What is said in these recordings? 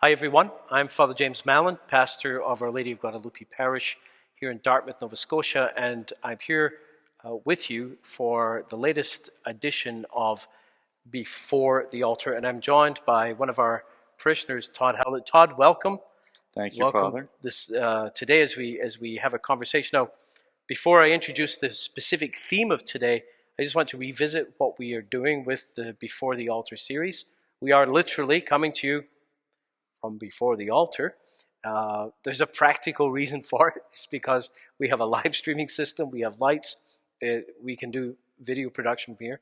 Hi everyone, I'm Father James Mallon, pastor of Our Lady of Guadalupe Parish here in Dartmouth, Nova Scotia, and I'm here with you for the latest edition of Before the Altar, and I'm joined by one of our parishioners, Todd Howlett. Todd, welcome. Thank you, Welcome Father. today as we have a conversation. Now, before I introduce the specific theme of today, I just want to revisit what we are doing with the Before the Altar series. We are literally coming to you from before the altar. There's a practical reason for it. It's because we have a live streaming system, we have lights, we can do video production from here.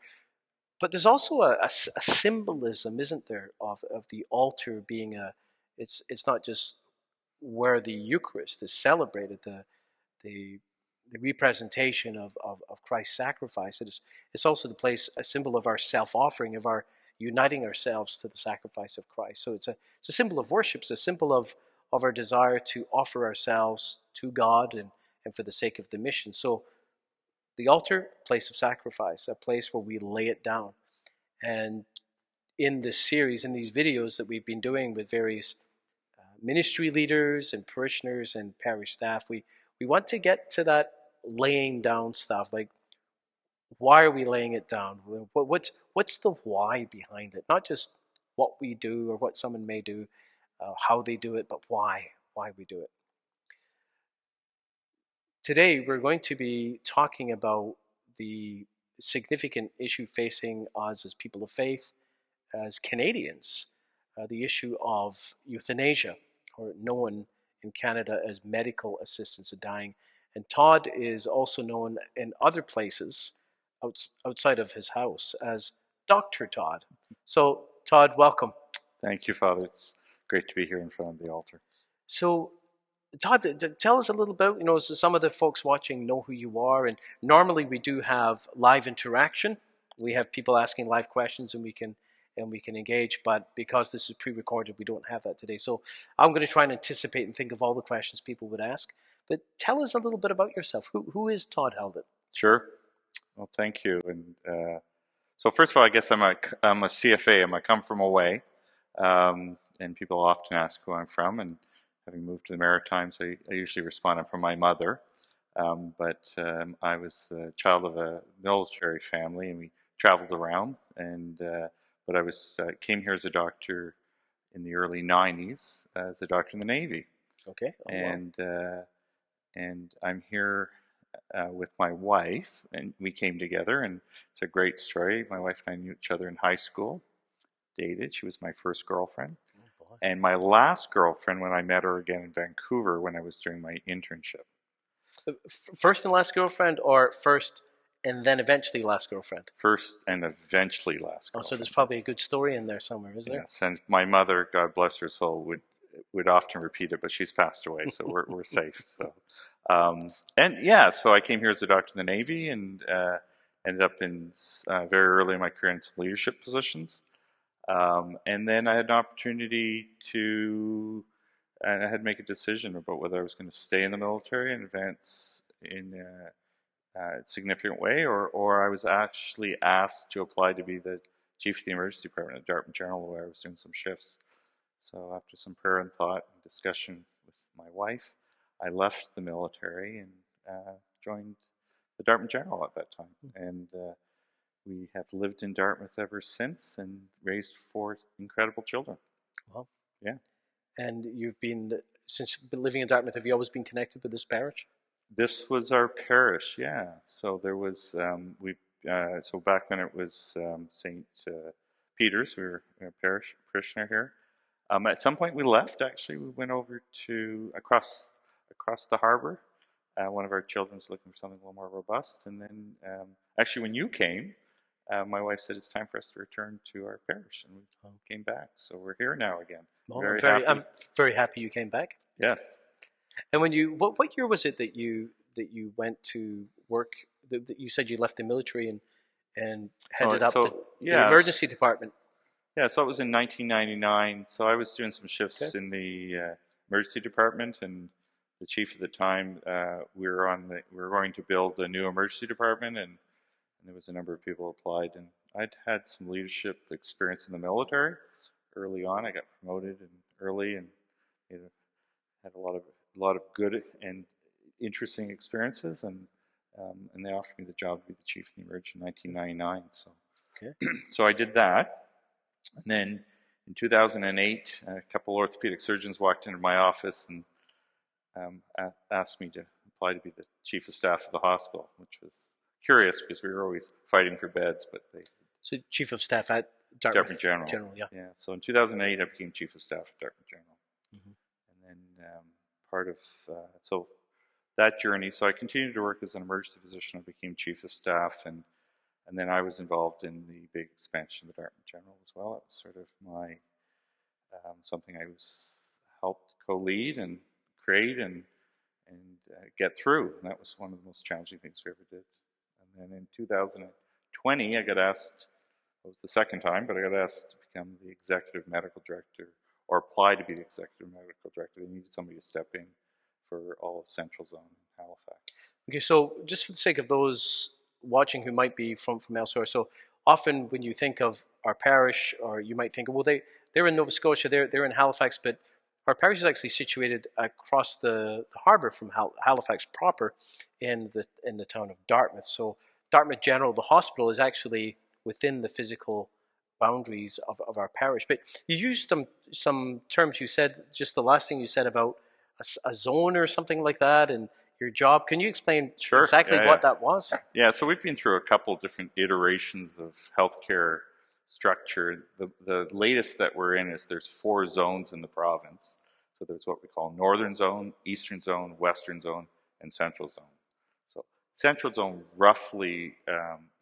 But there's also a symbolism, isn't there, of the altar being it's not just where the Eucharist is celebrated, the representation of Christ's sacrifice. It's also the place, a symbol of our self-offering, of our uniting ourselves to the sacrifice of Christ. So it's a symbol of worship. It's a symbol of our desire to offer ourselves to God and for the sake of the mission. So the altar, place of sacrifice, a place where we lay it down. And in this series, in these videos that we've been doing with various ministry leaders and parishioners and parish staff, we want to get to that laying down stuff. Like, why are we laying it down? What's the why behind it? Not just what we do or what someone may do, how they do it, but why we do it. Today, we're going to be talking about the significant issue facing us as people of faith, as Canadians, the issue of euthanasia, or known in Canada as medical assistance in dying. And Todd is also known in other places outside of his house as Dr. Todd. So, Todd, welcome. Thank you, Father. It's great to be here in front of the altar. So, Todd, tell us a little bit, so some of the folks watching know who you are, and normally we do have live interaction. We have people asking live questions and we can engage, but because this is pre-recorded, we don't have that today. So I'm going to try and anticipate and think of all the questions people would ask. But tell us a little bit about yourself. Who is Todd Howlett? Sure. Well, thank you. And so first of all, I guess I'm a CFA. I come from away, and people often ask who I'm from. And having moved to the Maritimes, I usually respond I'm from my mother. But I was the child of a military family, and we traveled around. But I came here as a doctor in the early 90s as a doctor in the Navy. Okay. Oh, wow. And I'm here with my wife, and we came together, and it's a great story. My wife and I knew each other in high school, dated. She was my first girlfriend. Oh, boy. And my last girlfriend when I met her again in Vancouver when I was doing my internship. First and last girlfriend, or first and then eventually last girlfriend? First and eventually last girlfriend. Oh, so there's probably a good story in there somewhere, is there? Yes, and my mother, God bless her soul, would often repeat it, but she's passed away, so we're safe. So, so I came here as a doctor in the Navy and ended up in very early in my career in some leadership positions. And then I had an opportunity and I had to make a decision about whether I was going to stay in the military and advance in a significant way, or I was actually asked to apply to be the chief of the emergency department at Dartmouth General, where I was doing some shifts. So after some prayer and thought and discussion with my wife, I left the military and joined the Dartmouth General at that time. And we have lived in Dartmouth ever since and raised 4 incredible children. Wow. Yeah. And since you've been living in Dartmouth, have you always been connected with this parish? This was our parish, yeah. So there was, so back when it was St. Peter's, we were a parishioner here. At some point we left, actually. We went over to across the harbor. One of our children was looking for something a little more robust. And then, actually, when you came, my wife said it's time for us to return to our parish, and we came back. So we're here now again. Well, I'm very happy you came back. Yes. And when what year was it that you went to work? That you said you left the military and headed up the emergency department. Yeah, so it was in 1999. So I was doing some shifts in the emergency department, and the chief at the time, we were going to build a new emergency department, and there was a number of people applied, and I'd had some leadership experience in the military early on. I got promoted in early, and had a lot of good and interesting experiences, and they offered me the job to be the chief of the emerge in 1999. So, Okay. so I did that, and then in 2008, a couple orthopedic surgeons walked into my office and asked me to apply to be the chief of staff of the hospital, which was curious because we were always fighting for beds, but they. So chief of staff at Dartmouth General. Yeah. Yeah. So in 2008, I became chief of staff at Dartmouth General, Mm-hmm. and then part of so that journey. So I continued to work as an emergency physician. I became chief of staff, and then I was involved in the big expansion of the Dartmouth General as well. It was sort of my something I was helped co-lead and create and get through. And that was one of the most challenging things we ever did. And then in 2020, I got asked. It was the second time, but I got asked to become the executive medical director, or apply to be the executive medical director. They needed somebody to step in for all of Central Zone in Halifax. Okay, so just for the sake of those watching who might be from elsewhere, so often when you think of our parish, or you might think, well, they're in Nova Scotia, they're in Halifax, but our parish is actually situated across the harbour from Halifax proper, in the town of Dartmouth. So Dartmouth General, the hospital, is actually within the physical boundaries of our parish. But you used some terms. You said, just the last thing you said about a zone or something like that, and your job. Can you explain exactly what that was? Yeah, so we've been through a couple different iterations of healthcare structure. The latest that we're in is there's 4 zones in the province. So there's what we call Northern Zone, Eastern Zone, Western Zone, and Central Zone. So Central Zone roughly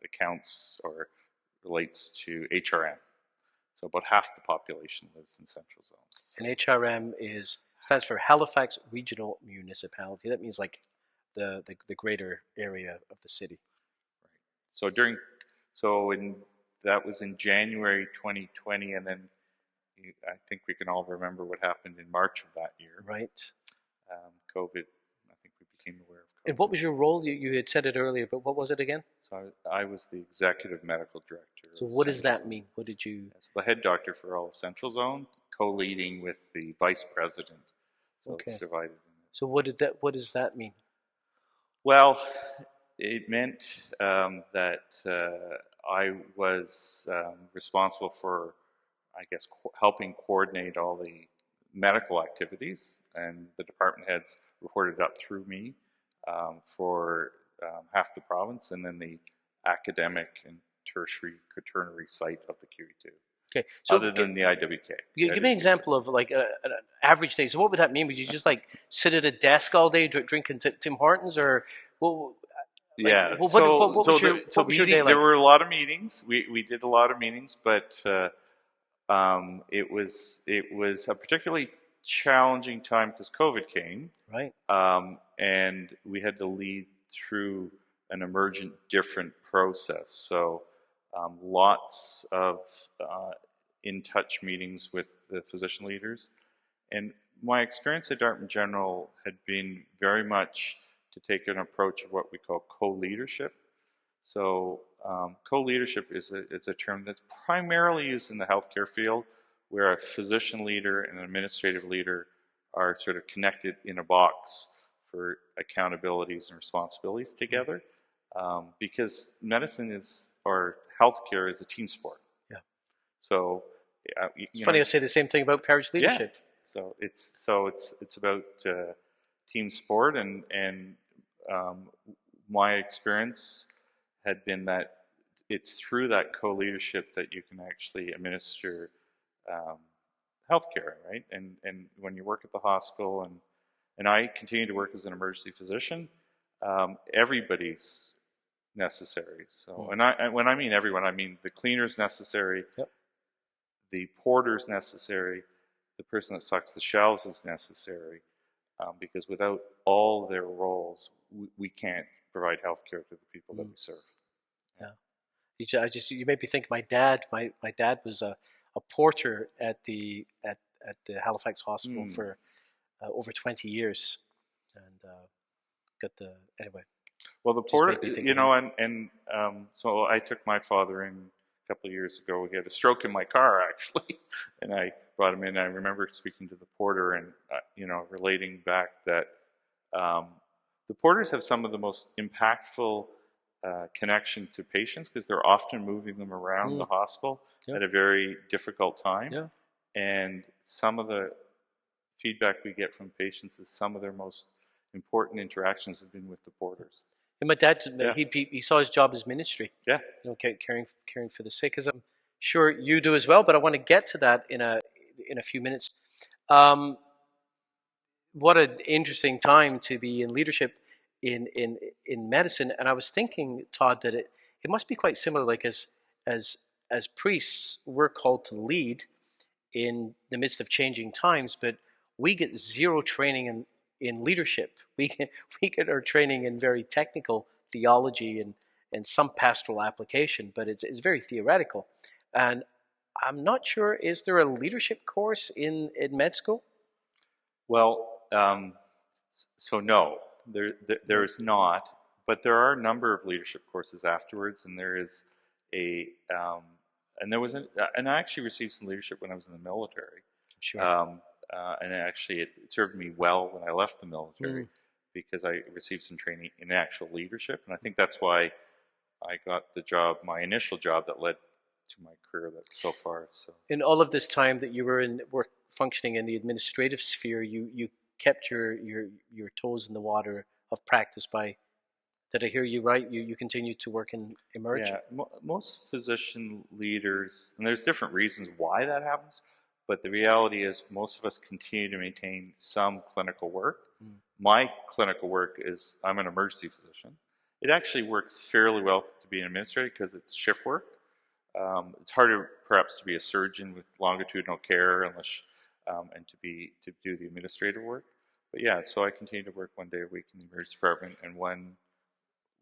accounts or relates to HRM. So about half the population lives in Central Zone. So, and HRM stands for Halifax Regional Municipality. That means like the greater area of the city. Right. So that was in January 2020, and then I think we can all remember what happened in March of that year. Right. COVID. I think we became aware of COVID. And what was your role? You had said it earlier, but what was it again? So I was the executive medical director. So what does that mean? What did you? So the head doctor for all of Central Zone, co-leading with the vice president. So it's divided. So what does that mean? Well, it meant that I was responsible for, I guess, helping coordinate all the medical activities, and the department heads reported up through me for half the province, and then the academic and tertiary quaternary site of the QE2. Okay, so other than the IWK. Give me an example of like an average day. So what would that mean? Would you just like sit at a desk all day drinking Tim Hortons, or what? Yeah. What was your day like? There were a lot of meetings. We did a lot of meetings, but it was a particularly challenging time because COVID came. Right. And we had to lead through an emergent different process. So lots of in-touch meetings with the physician leaders. And my experience at Dartmouth General had been very much to take an approach of what we call co-leadership. So co-leadership is a term that's primarily used in the healthcare field, where a physician leader and an administrative leader are sort of connected in a box for accountabilities and responsibilities together, because medicine or healthcare is a team sport. Yeah. So it's funny I say the same thing about parish leadership. Yeah. So it's about team sport, and my experience had been that it's through that co-leadership that you can actually administer healthcare, right? And when you work at the hospital, and I continue to work as an emergency physician, everybody's necessary. So, and when I mean everyone, I mean the cleaner's necessary, the porter's necessary, the person that stocks the shelves is necessary, because without all their roles, we can't provide healthcare to the people that we serve. Yeah, you made me think. My dad was a porter at the Halifax Hospital for over 20 years, and anyway. Well, the porter, so I took my father in couple of years ago, he had a stroke in my car, actually, and I brought him in. I remember speaking to the porter and, relating back that the porters have some of the most impactful connection to patients because they're often moving them around the hospital at a very difficult time. Yeah. And some of the feedback we get from patients is some of their most important interactions have been with the porters. And my dad, he saw his job as ministry. Yeah. Caring for the sick, as I'm sure you do as well. But I want to get to that in a few minutes. What an interesting time to be in leadership in medicine. And I was thinking, Todd, that it must be quite similar. Like as priests, we're called to lead in the midst of changing times, but we get zero training in leadership. We get our training in very technical theology and some pastoral application, but it's very theoretical. And I'm not sure, is there a leadership course in med school? Well, so no, there is not, but there are a number of leadership courses afterwards, and there is and I actually received some leadership when I was in the military. Sure. And actually, it served me well when I left the military because I received some training in actual leadership, and I think that's why I got the job, my initial job, that led to my career that's so far. So, in all of this time that you were functioning in the administrative sphere, you kept your toes in the water of practice by. Did I hear you right? You continued to work in Emerge? Yeah, most physician leaders, and there's different reasons why that happens, but the reality is most of us continue to maintain some clinical work. My clinical work is, I'm an emergency physician. It actually works fairly well to be an administrator because it's shift work. It's harder perhaps to be a surgeon with longitudinal care unless, and to do the administrative work. But yeah, so I continue to work one day a week in the emergency department, and one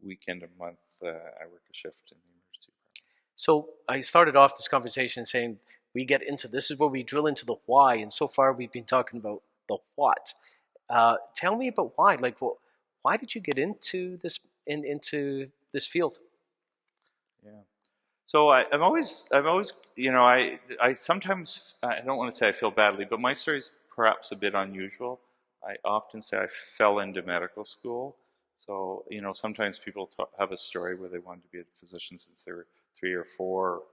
weekend a month I work a shift in the emergency department. So I started off this conversation saying we get into, this is where we drill into the why, and so far we've been talking about the what. Tell me about why. Like, why did you get into this field? Yeah. So I've always, I sometimes, I don't want to say I feel badly, but my story is perhaps a bit unusual. I often say I fell into medical school. So, sometimes people have a story where they wanted to be a physician since they were 3 or 4 or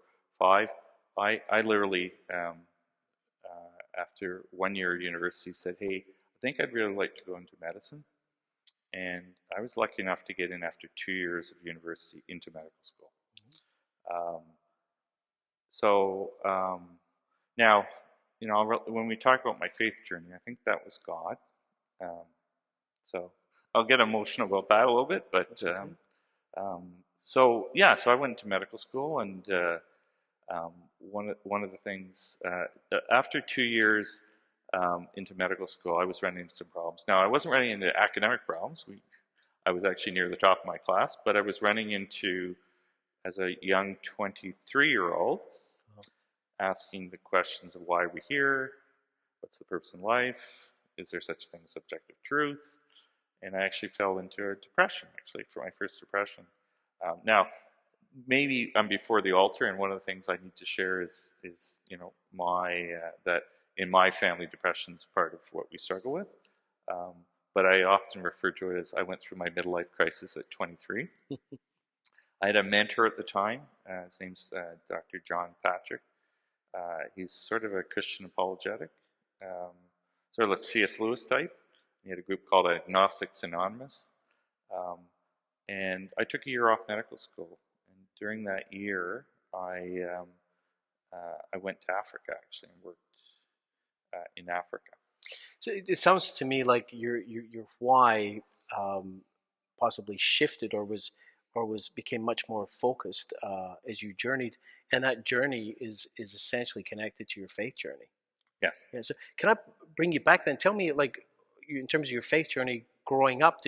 5. I literally, after 1 year at university, said, hey, I think I'd really like to go into medicine. And I was lucky enough to get in after 2 years of university into medical school. Now, when we talk about my faith journey, I think that was God. So I'll get emotional about that a little bit, but so I went to medical school, and one of the things after 2 years into medical school, I was running into some problems. Now, I wasn't running into academic problems. I was actually near the top of my class, but I was running into, as a young 23-year-old, asking the questions of why we're here, what's the purpose in life, is there such a thing as objective truth? And I actually fell into a depression, actually, for my first depression. Now, maybe I'm before the altar, and one of the things I need to share is that in my family, depression is part of what we struggle with. But I often refer to it as I went through my midlife crisis at 23. I had a mentor at the time. His name's Dr. John Patrick. He's sort of a Christian apologetic, sort of a C.S. Lewis type. He had a group called Agnostics Anonymous. And I took a year off medical school. And during that year, I went to Africa, actually, and worked in Africa. So it sounds to me like your why possibly shifted or became much more focused as you journeyed, and that journey is essentially connected to your faith journey. Yes. Yeah. So can I bring you back then? Tell me, like, in terms of your faith journey growing up,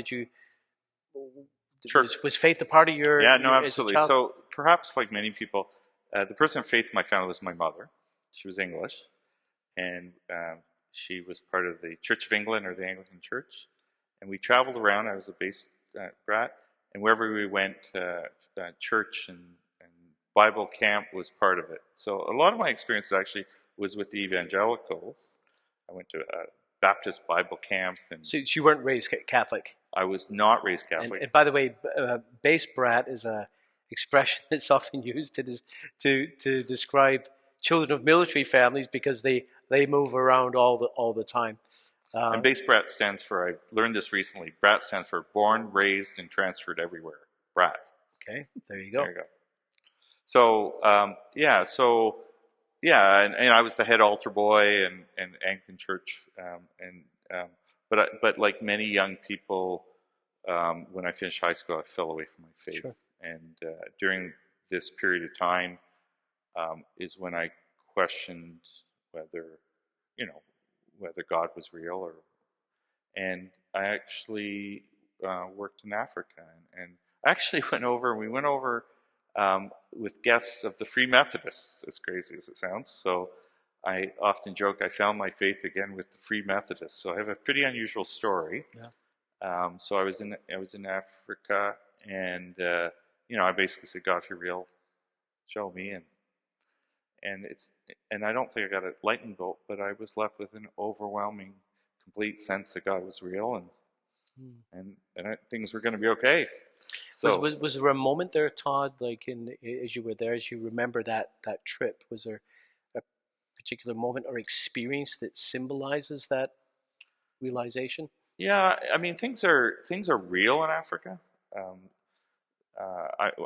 Sure. Was faith a part of your? Yeah, no, your, absolutely. So perhaps like many people, the person of faith in my family was my mother. She was English, and she was part of the Church of England, or the Anglican Church. And we traveled around. I was a base brat, and wherever we went, church and Bible camp was part of it. So a lot of my experience actually was with the evangelicals. I went to a Baptist Bible camp, and So you weren't raised Catholic. I was not raised Catholic. And by the way, base brat is a expression that's often used to describe children of military families because they move around all the time. And base brat stands for, I learned this recently, brat stands for born, raised, and transferred everywhere. Brat. Okay, there you go. There you go. So, and I was the head altar boy and Anglican church, but like many young people, when I finished high school, I fell away from my faith. Sure. And during this period of time is when I questioned whether God was real, and I actually worked in Africa, and I actually we went over with guests of the Free Methodists, as crazy as it sounds. So I often joke I found my faith again with the Free Methodists. So I have a pretty unusual story. Yeah. So I was in Africa, and I basically said, God, if you're real, show me. And I don't think I got a lightning bolt, but I was left with an overwhelming, complete sense that God was real, and things were going to be okay. So was there a moment there, Todd, like as you were there, as you remember that trip, was there a particular moment or experience that symbolizes that realization? Yeah, I mean things are real in Africa.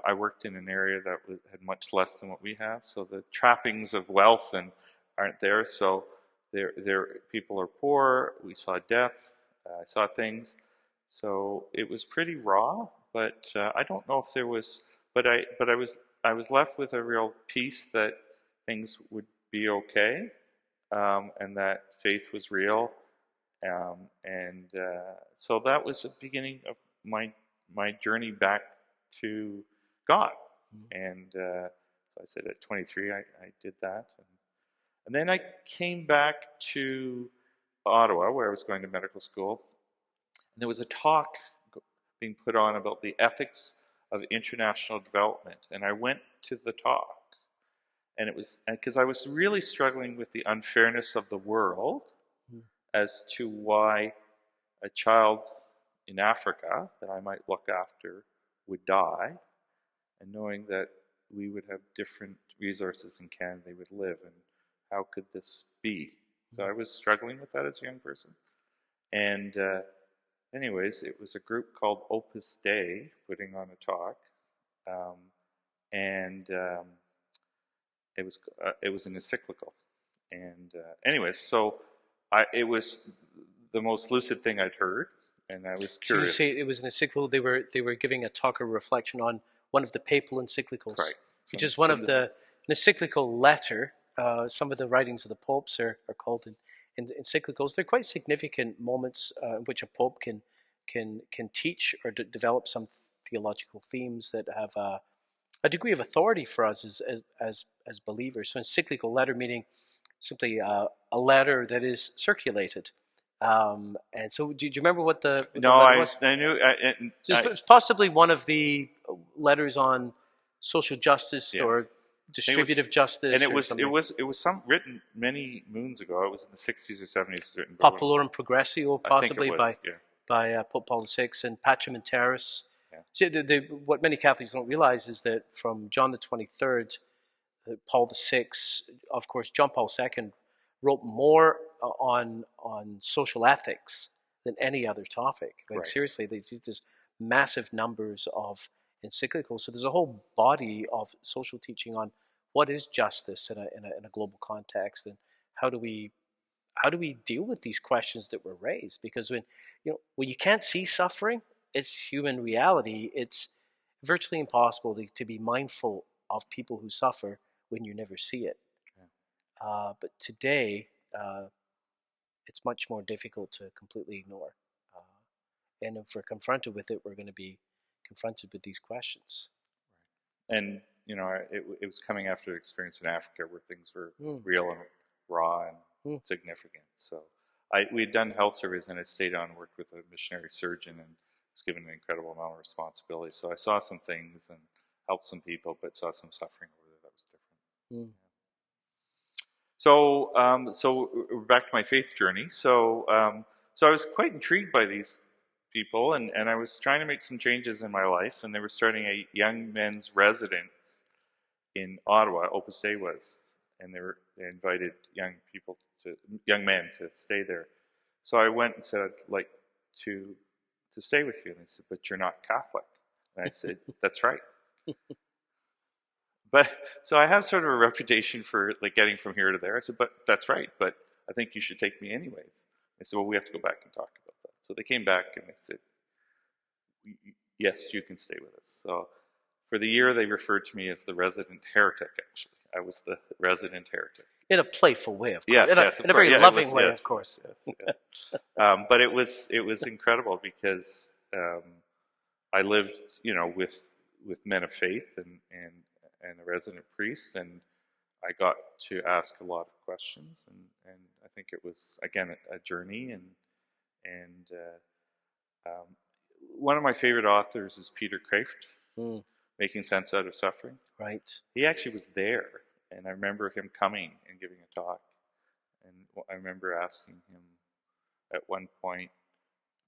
I worked in an area that had much less than what we have, so the trappings of wealth aren't there. So there people are poor. We saw death. I saw things. So it was pretty raw, but I don't know if there was. But I was left with a real peace that things would be okay, and that faith was real, so that was the beginning of my journey back to God. And so I said at 23, I did that, and then I came back to Ottawa, where I was going to medical school. And there was a talk being put on about the ethics of international development. And I went to the talk. And it was because I was really struggling with the unfairness of the world as to why a child in Africa that I might look after would die, and knowing that we would have different resources in Canada, they would live, and how could this be? So I was struggling with that as a young person. And anyways, it was a group called Opus Dei putting on a talk, and it was an encyclical. And anyways, so it was the most lucid thing I'd heard, and I was curious. So you say it was an encyclical. They were giving a talk or reflection on one of the papal encyclicals, right? Which is one of an encyclical letter. Some of the writings of the popes are called in encyclicals. They're quite significant moments in which a pope can teach or develop some theological themes that have a degree of authority for us as believers. So encyclical letter meaning simply a letter that is circulated. And so, do you remember what the letter was? I knew. It's possibly one of the letters on social justice, yes. or distributive justice, and it was some written many moons ago. It was in the 60s or 70s. Written Populorum Progressio, possibly was, by Pope Paul VI, and Pacem in Terris. Yeah. See, what many Catholics don't realize is that from John the 23rd, Paul VI, of course, John Paul II wrote more on social ethics than any other topic. Like right. Seriously, there's massive numbers of encyclicals. So there's a whole body of social teaching on what is justice in a global context, and how do we deal with these questions that were raised? Because when you can't see suffering, it's human reality. It's virtually impossible to be mindful of people who suffer when you never see it. Yeah. But today, it's much more difficult to completely ignore. And if we're confronted with it, we're going to be confronted with these questions. Right. And it was coming after the experience in Africa where things were real and raw and significant. So we had done health surveys, and I stayed on and worked with a missionary surgeon and was given an incredible amount of responsibility. So I saw some things and helped some people, but saw some suffering over Mm. So back to my faith journey. So I was quite intrigued by these people, and I was trying to make some changes in my life, and they were starting a young men's residence in Ottawa. Opus Dei was, and they invited young men to stay there. So I went and said, I'd like to stay with you, and they said, but you're not Catholic. And I said, that's right. But so I have sort of a reputation for like getting from here to there. I said, but that's right. But I think you should take me anyways. I said, well, we have to go back and talk about that. So they came back and they said, yes, you can stay with us. So for the year, they referred to me as the resident heretic, actually. I was the resident heretic. In a playful way, of course. Yes, In a very loving way, of course. Yes. But it was incredible because I lived, with men of faith and a resident priest, and I got to ask a lot of questions, and I think it was again a journey, and one of my favorite authors is Peter Kraft, Making Sense Out of Suffering. Right. He actually was there, and I remember him coming and giving a talk, and I remember asking him at one point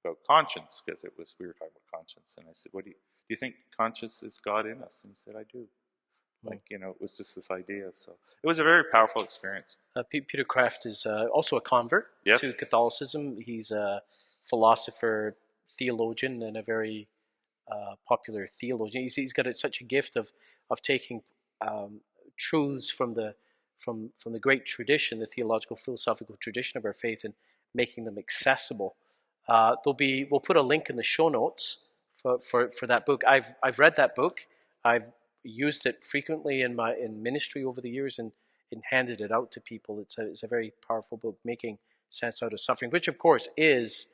about conscience, because we were talking about conscience, and I said, "What do you think conscience is God in us?" And he said, "I do." It was just this idea. So it was a very powerful experience. Peter Kraft is also a convert to Catholicism. He's a philosopher, theologian, and a very popular theologian. He's got such a gift of taking truths from the great tradition, the theological philosophical tradition of our faith, and making them accessible. We'll put a link in the show notes for that book. I've read that book. I've used it frequently in ministry over the years, and handed it out to people. It's a very powerful book, Making Sense Out of Suffering, which of course is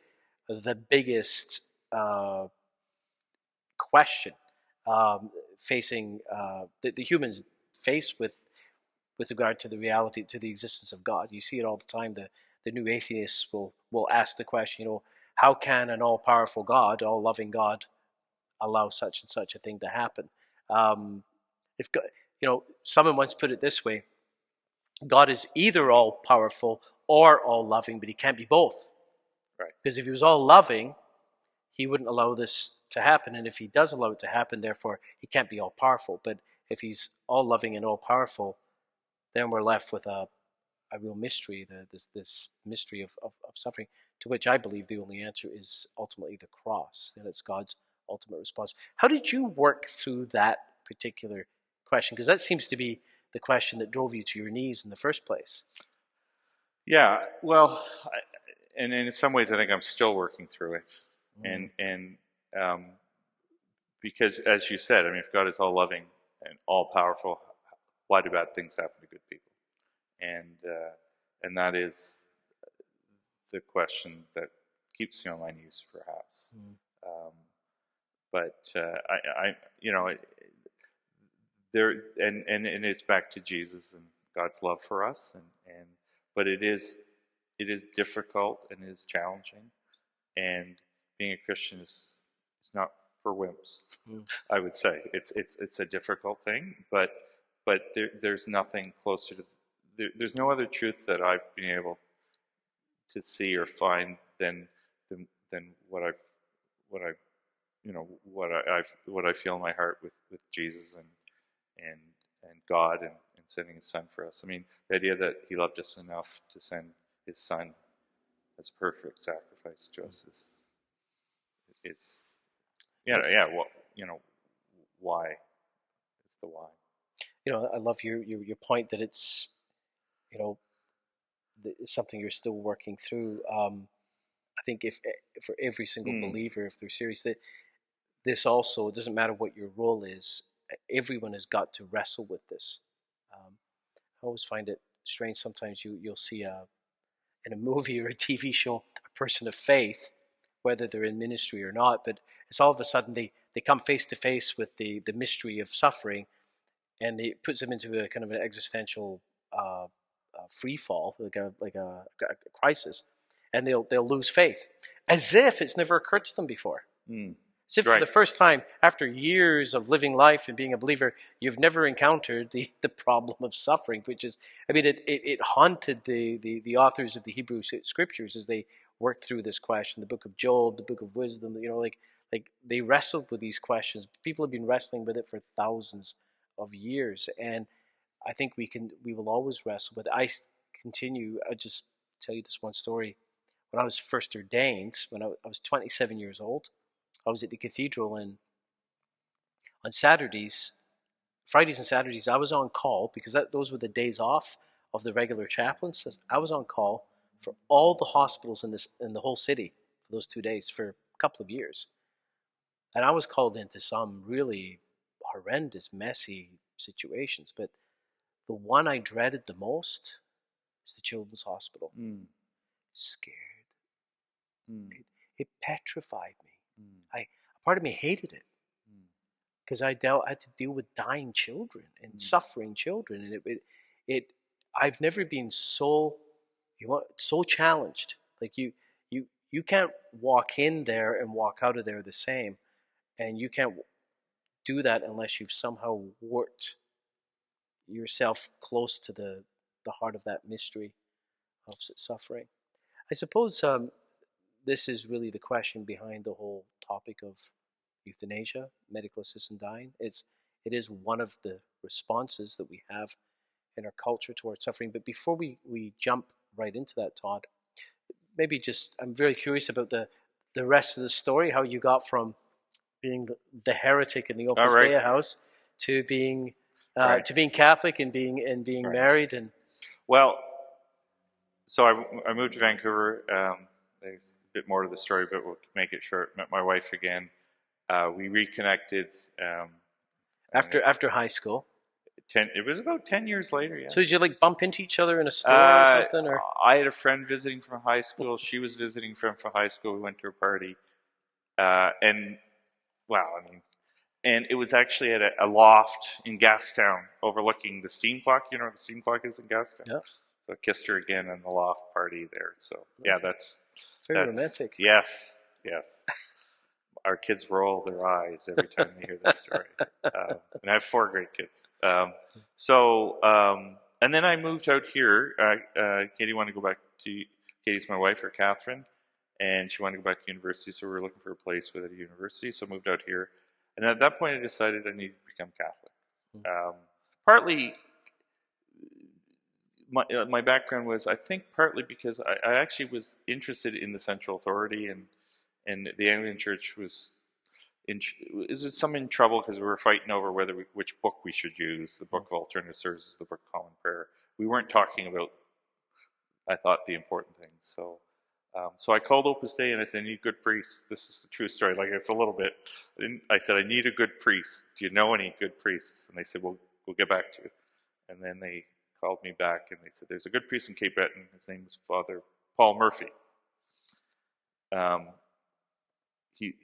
the biggest question facing the humans face with regard to the reality, to the existence of God. You see it all the time. The new atheists will ask the question, how can an all-powerful God, all-loving God, allow such and such a thing to happen? Someone once put it this way: God is either all-powerful or all-loving, but he can't be both. Right. Because if he was all-loving, he wouldn't allow this to happen, and if he does allow it to happen, therefore he can't be all-powerful. But if he's all-loving and all-powerful, then we're left with a real mystery, this mystery of suffering, to which I believe the only answer is ultimately the cross, and it's God's ultimate response. How did you work through that particular question? Because that seems to be the question that drove you to your knees in the first place. Yeah, well, and in some ways I think I'm still working through it. And because, as you said, if God is all-loving and all-powerful, why do bad things happen to good people? And that is the question that keeps me on my knees, perhaps. But it's back to Jesus and God's love for us, but it is difficult and it is challenging, and being a Christian is not for wimps. I would say it's a difficult thing, but there's nothing closer to. There's no other truth that I've been able to see or find than what I feel in my heart with Jesus and God and sending His Son for us. The idea that He loved us enough to send His Son as a perfect sacrifice to us is why? It's the why. I love your point that it's it's something you're still working through. I think if for every single believer, if they're serious, that this also, it doesn't matter what your role is, everyone has got to wrestle with this. I always find it strange. Sometimes you'll see in a movie or a TV show a person of faith, whether they're in ministry or not, but it's all of a sudden they come face to face with the mystery of suffering, and it puts them into a kind of an existential free fall, like a crisis, and they'll lose faith, as if it's never occurred to them before. As if for the first time, after years of living life and being a believer, you've never encountered the problem of suffering, which is, I mean, it haunted the authors of the Hebrew Scriptures as they worked through this question. The book of Job, the book of Wisdom, like they wrestled with these questions. People have been wrestling with it for thousands of years, and I think we will always wrestle with it. I just tell you this one story. When I was first ordained, when I was 27 years old, I was at the cathedral, and on Saturdays, Fridays and Saturdays, I was on call because those were the days off of the regular chaplains. I was on call for all the hospitals in the whole city for those 2 days for a couple of years. And I was called into some really horrendous, messy situations. But the one I dreaded the most is the children's hospital. Scared. It petrified me. Part of me hated it because I had to deal with dying children and suffering children, and I've never been so challenged. Like you can't walk in there and walk out of there the same, and you can't do that unless you've somehow worked yourself close to the heart of that mystery of suffering. I suppose this is really the question behind the whole topic of euthanasia, medical assisted dying. It is one of the responses that we have in our culture towards suffering. But before we jump right into that, Todd, maybe I'm very curious about the rest of the story, how you got from being the heretic in the Opus Dei house to being Catholic and being married. And well, so I moved to Vancouver. There's a bit more to the story, but we'll make it short. Met my wife again. We reconnected after high school. It was about 10 years later. Yeah. So did you like bump into each other in a store or something? Or I had a friend visiting from high school. She was visiting from high school. We went to a party, and it was actually at a loft in Gastown, overlooking the steam clock. You know where the steam clock is in Gastown? Yeah. So I kissed her again in the loft party there. So yeah, that's very romantic. Yes. Our kids roll their eyes every time they hear this story. And I have 4 great kids. And then I moved out here. Katie wanted to go back to, Katie's my wife, or Catherine, and she wanted to go back to university, so we were looking for a place with a university, so I moved out here. And at that point I decided I needed to become Catholic. Partly, my background was, I think, partly because I actually was interested in the central authority, and the Anglican Church was in trouble because we were fighting over which book we should use. The Book of Alternative Services, the Book of Common Prayer. We weren't talking about, I thought, the important things. So I called Opus Dei and I said, I need a good priest. This is a true story. Like, it's a little bit. I said, I need a good priest. Do you know any good priests? And they said, we'll get back to you. And then they called me back and they said, there's a good priest in Cape Breton. His name is Father Paul Murphy.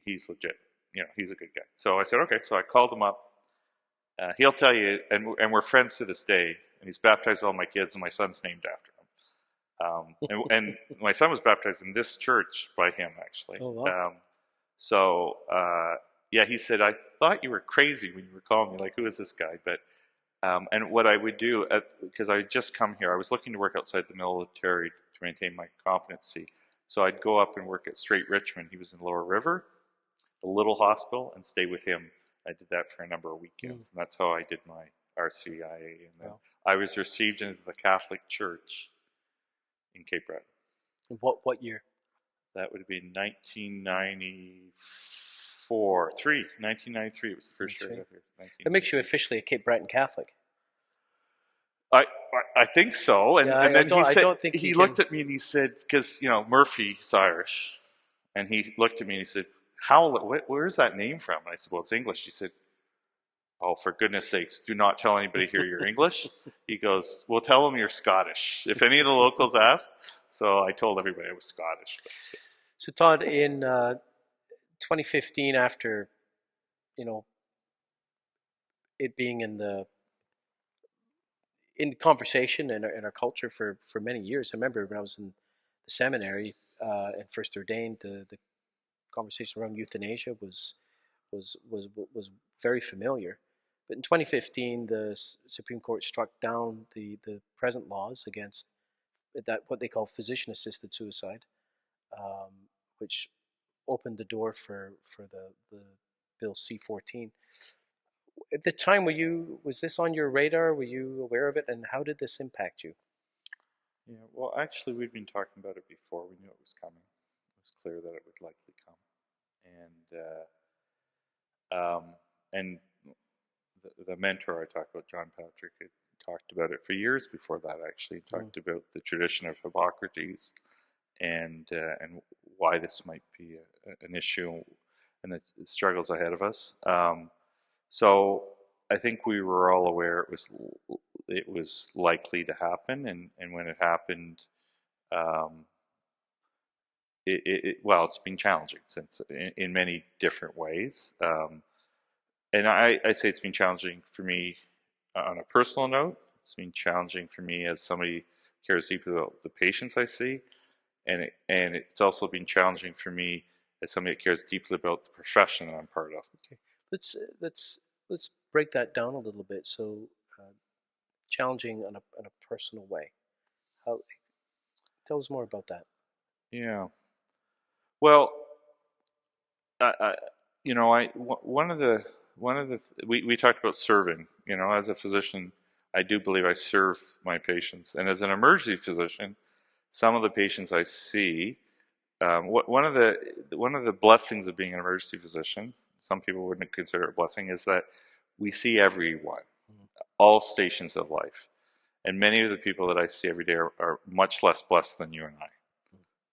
He's legit. He's a good guy. So I said, okay. So I called him up. He'll tell you, and we're friends to this day. And he's baptized all my kids, and my son's named after him. And my son was baptized in this church by him, actually. Oh, wow. He said, I thought you were crazy when you were calling me. Like, who is this guy? But and what I would do, because I had just come here, I was looking to work outside the military to maintain my competency. So I'd go up and work at Strait Richmond. He was in Lower River, a little hospital, and stay with him. I did that for a number of weekends, and that's how I did my RCIA. And then I was received into the Catholic Church in Cape Breton. What year? That would have been 1993. It was the first year I got here. That makes you officially a Cape Breton Catholic. I think so. And, yeah, and then he looked at me and he said, because, Murphy's Irish. And he looked at me and he said, Howlett, where's that name from? And I said, well, it's English. He said, oh, for goodness sakes, do not tell anybody here you're English. He goes, well, tell them you're Scottish, if any of the locals ask. So I told everybody I was Scottish. But. So Todd, in 2015, after, it being in conversation in our culture for many years. I remember when I was in the seminary and first ordained, the conversation around euthanasia was was very familiar. But in 2015, the Supreme Court struck down the present laws against that, what they call physician-assisted suicide, which opened the door for the bill C-14. At the time, was this on your radar? Were you aware of it, and how did this impact you? Yeah, well, actually, we'd been talking about it before. We knew it was coming. It was clear that it would likely come, and the mentor I talked about, John Patrick, had talked about it for years before that. Actually, he talked about the tradition of Hippocrates and why this might be an issue and the struggles ahead of us. So I think we were all aware it was likely to happen, and when it happened, it's been challenging since in many different ways. And I'd say it's been challenging for me on a personal note. It's been challenging for me as somebody who cares deeply about the patients I see, and it's also been challenging for me as somebody that cares deeply about the profession that I'm part of. Okay, let's break that down a little bit. So, challenging in a personal way. How? Tell us more about that. Yeah. Well, one of the we talked about serving. As a physician, I do believe I serve my patients, and as an emergency physician, some of the patients I see, one of the blessings of being an emergency physician, some people wouldn't consider it a blessing, is that we see everyone, all stations of life, and many of the people that I see every day are much less blessed than you and I,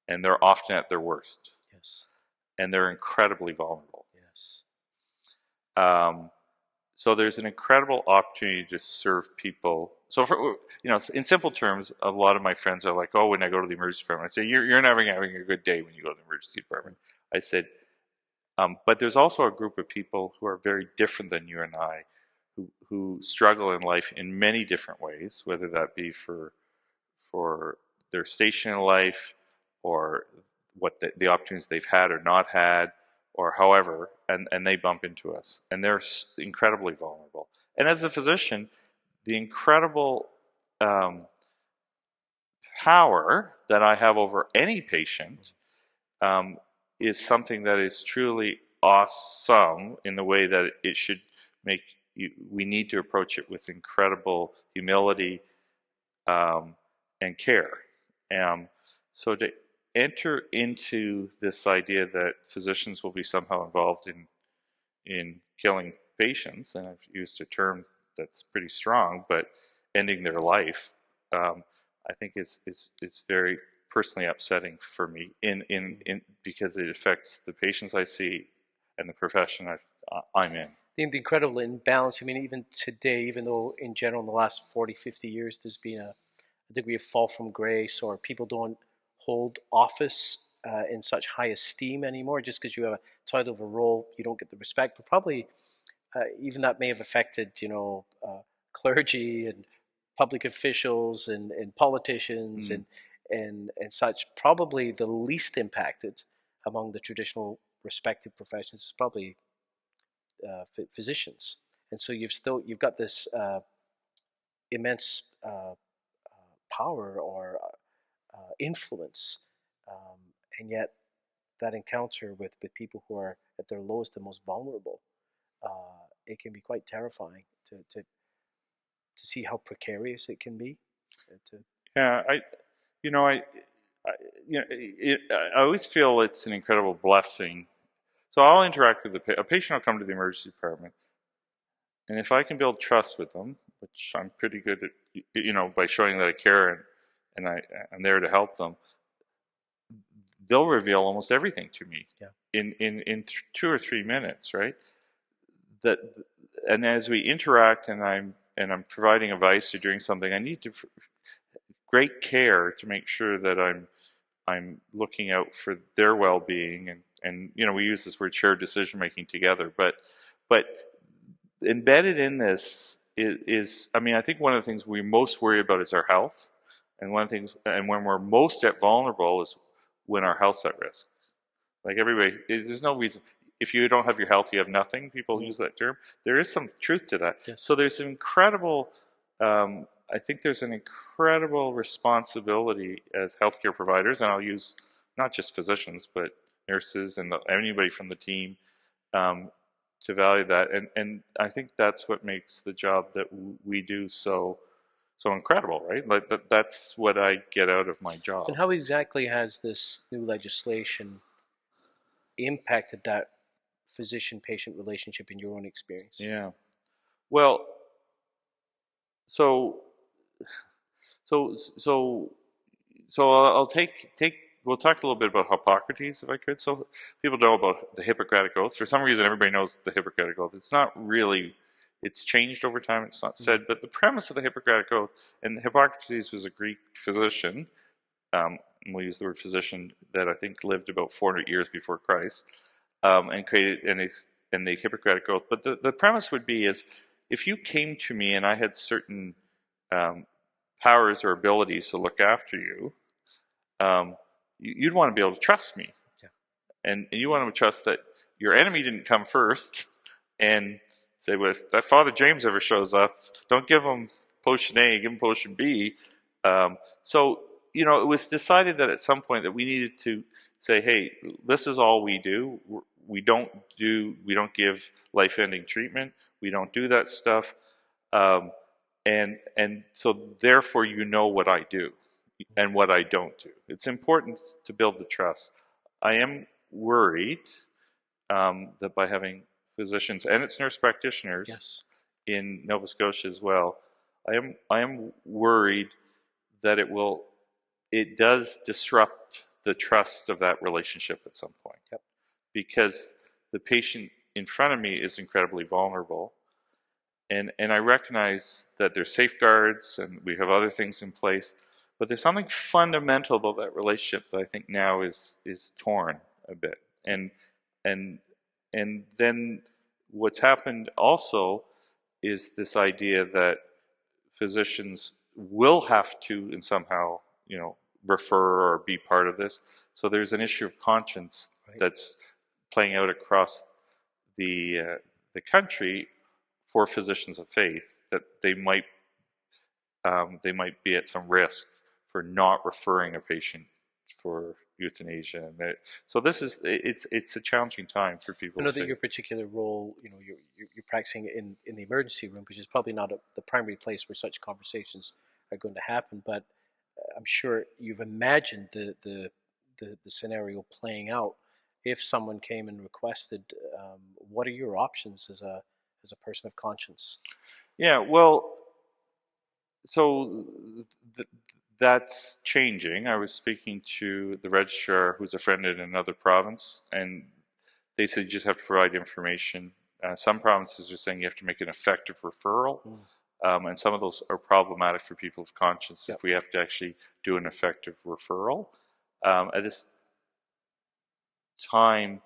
and they're often at their worst. Yes. And they're incredibly vulnerable. Yes. So there's an incredible opportunity to serve people. So in simple terms, a lot of my friends are like, "Oh, when I go to the emergency department," I say, "You're never having a good day when you go to the emergency department." I said, but there's also a group of people who are very different than you and I, who struggle in life in many different ways, whether that be for their station in life, or what the opportunities they've had or not had, or however, and they bump into us, and they're incredibly vulnerable. And as a physician, the incredible power that I have over any patient is something that is truly awesome in the way that it should make you. We need to approach it with incredible humility and care. So to enter into this idea that physicians will be somehow involved in killing patients, and I've used a term that's pretty strong, but ending their life, I think is very personally upsetting for me because it affects the patients I see and the profession I'm in. The incredible imbalance. I mean, even today, even though in general in the last 40, 50 years there's been a degree of fall from grace, or people don't hold office in such high esteem anymore. Just because you have a title of a role, you don't get the respect. But probably even that may have affected, clergy and public officials and politicians and such. Probably the least impacted among the traditional respected professions is probably physicians. And so you've got this immense power or influence, and yet that encounter with people who are at their lowest and most vulnerable, it can be quite terrifying to see how precarious it can be. I always feel it's an incredible blessing. So I'll interact with a patient. Will come to the emergency department, and if I can build trust with them, which I'm pretty good at, by showing that I care and I'm there to help them, they'll reveal almost everything to me in 2 or 3 minutes, right? And as we interact and I'm providing advice or doing something, I need to great care to make sure that I'm looking out for their well-being, and we use this word shared decision making together, but embedded in this is I think one of the things we most worry about is our health, and one of the things, and when we're most vulnerable is when our health's at risk. Like everybody, there's no reason. if you don't have your health, you have nothing. People use that term. There is some truth to that. Yes. So there's an incredible, I think there's an incredible responsibility as healthcare providers, and I'll use not just physicians, but nurses and anybody from the team to value that. And I think that's what makes the job that we do so incredible, right? Like that's what I get out of my job. And how exactly has this new legislation impacted that physician-patient relationship in your own experience? Yeah. Well, so I'll take. We'll talk a little bit about Hippocrates, if I could. So people know about the Hippocratic Oath. For some reason, everybody knows the Hippocratic Oath. It's not really. It's changed over time. It's not said, but the premise of the Hippocratic Oath, and Hippocrates was a Greek physician. We'll use the word physician that I think lived about 400 years before Christ, and created and the Hippocratic Oath. But the premise would be is if you came to me and I had certain powers or abilities to look after you, you'd want to be able to trust me. Yeah. And you want to trust that your enemy didn't come first and say, well, if that FatherJames ever shows up, don't give him potion A, give him potion B. So, it was decided that at some point that we needed to say, hey, this is all we do. We don't give life-ending treatment. We don't do that stuff. And so therefore what I do and what I don't do. It's important to build the trust. I am worried that by having physicians, and it's nurse practitioners Yes. in Nova Scotia as well, I am worried that it does disrupt the trust of that relationship at some point. Yep. Because the patient in front of me is incredibly vulnerable. And I recognize that there's safeguards and we have other things in place, but there's something fundamental about that relationship that I think now is torn a bit. And then what's happened also is this idea that physicians will have to, and somehow, refer or be part of this. So there's an issue of conscience that's playing out across the country for physicians of faith, that they might be at some risk for not referring a patient for euthanasia. And so it's a challenging time for people. I know that your particular role, you're practicing in the emergency room, which is probably not the primary place where such conversations are going to happen. But I'm sure you've imagined the scenario playing out if someone came and requested. What are your options as a person of conscience? Yeah, well, so that's changing. I was speaking to the registrar, who's a friend in another province, and they said you just have to provide information. Some provinces are saying you have to make an effective referral, and some of those are problematic for people of conscience. If we have to actually do an effective referral. At this time,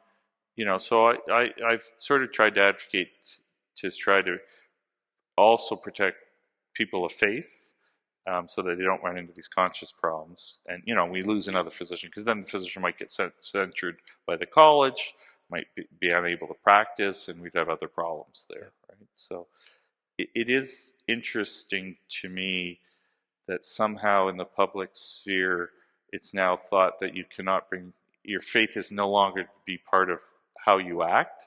so I've sort of tried to advocate to try to also protect people of faith, so that they don't run into these conscious problems. And, we lose another physician, because then the physician might get censured by the college, might be unable to practice, and we'd have other problems there, right? So it is interesting to me that somehow in the public sphere, it's now thought that you cannot your faith is no longer to be part of how you act.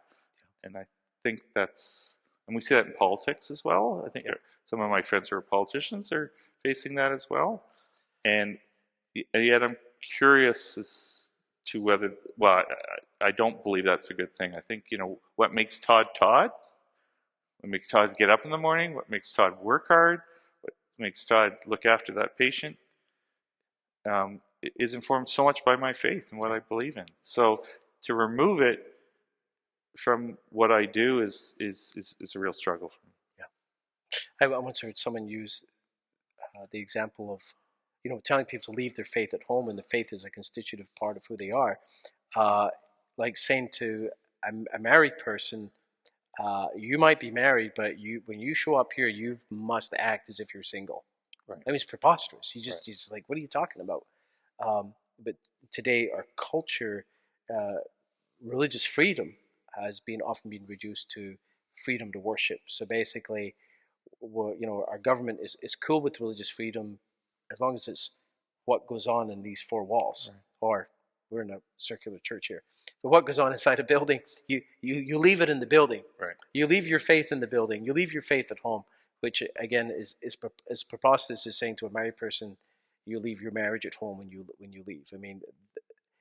And I think and we see that in politics as well. I think some of my friends who are politicians are facing that as well. And yet I'm curious as to whether, I don't believe that's a good thing. I think, what makes Todd Todd? What makes Todd get up in the morning? What makes Todd work hard? What makes Todd look after that patient? Is informed so much by my faith and what I believe in. So to remove it from what I do is a real struggle for me. Yeah. I once heard someone use the example of, telling people to leave their faith at home, and the faith is a constitutive part of who they are. Like saying to a married person, you might be married, but when you show up here, you must act as if you're single. Right. I mean, it's preposterous. You're just like, what are you talking about? But today, our culture, religious freedom has been often been reduced to freedom to worship. So basically, our government is cool with religious freedom as long as it's what goes on in these four walls. Right. Or we're in a circular church here. But what goes on inside a building, you leave it in the building. Right. You leave your faith in the building. You leave your faith at home, which again is preposterous as saying to a married person, you leave your marriage at home when you leave. I mean,